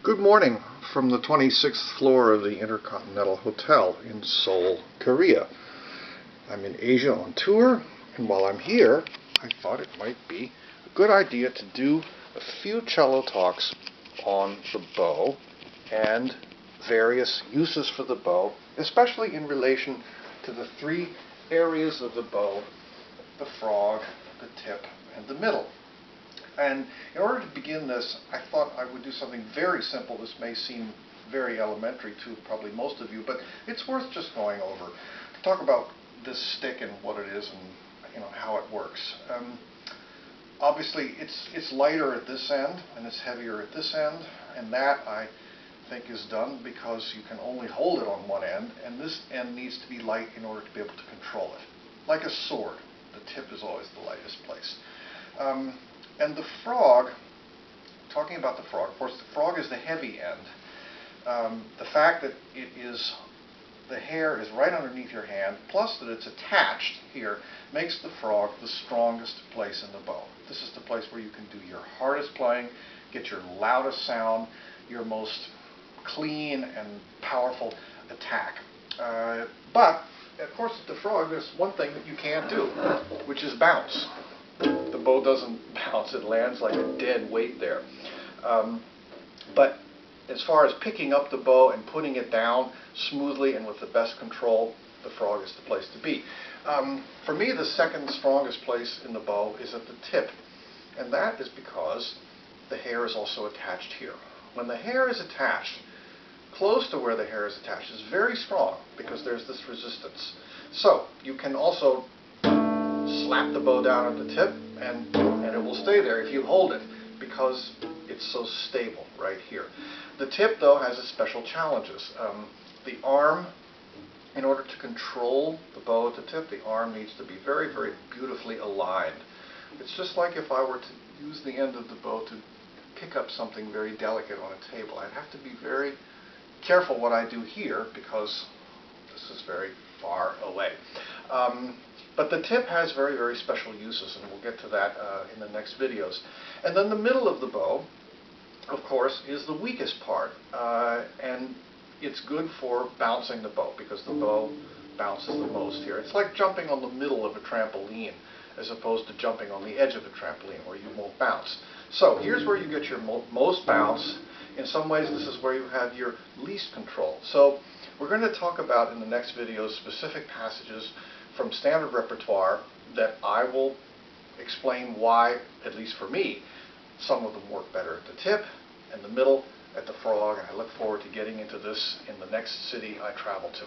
Good morning from the 26th floor of the Intercontinental Hotel in Seoul, Korea. I'm in Asia on tour, and while I'm here, I thought it might be a good idea to do a few cello talks on the bow and various uses for the bow, especially in relation to the three areas of the bow: the frog, the tip, and the middle. And in order to begin this, I thought I would do something very simple. This may seem very elementary to probably most of you, but it's worth just going over to talk about this stick and what it is and how it works. Obviously, it's lighter at this end and it's heavier at this end, and that I think is done because you can only hold it on one end, and this end needs to be light in order to be able to control it. Like a sword, the tip is always the lightest place. And the frog, talking about the frog, of course, the frog is the heavy end. The fact that the hair is right underneath your hand, plus that it's attached here, makes the frog the strongest place in the bow. This is the place where you can do your hardest playing, get your loudest sound, your most clean and powerful attack. But, of course, with the frog, there's one thing that you can't do, which is bounce. The bow doesn't bounce, it lands like a dead weight there. But as far as picking up the bow and putting it down smoothly and with the best control, the frog is the place to be. For me, the second strongest place in the bow is at the tip, and that is because the hair is also attached here. When the hair is attached, close to where the hair is attached is very strong because there's this resistance. So you can also slap the bow down at the tip, and it will stay there if you hold it because it's so stable right here. The tip, though, has its special challenges. The arm, in order to control the bow at the tip, the arm needs to be very, very beautifully aligned. It's just like if I were to use the end of the bow to pick up something very delicate on a table. I'd have to be very careful what I do here because this is very far away. But the tip has very, very special uses, and we'll get to that in the next videos. And then the middle of the bow, of course, is the weakest part, and it's good for bouncing the bow because the bow bounces the most here. It's like jumping on the middle of a trampoline as opposed to jumping on the edge of a trampoline where you won't bounce. So here's where you get your most bounce. In some ways, this is where you have your least control. So we're going to talk about in the next videos specific passages from standard repertoire that I will explain why, at least for me, some of them work better at the tip and the middle at the frog, and I look forward to getting into this in the next city I travel to.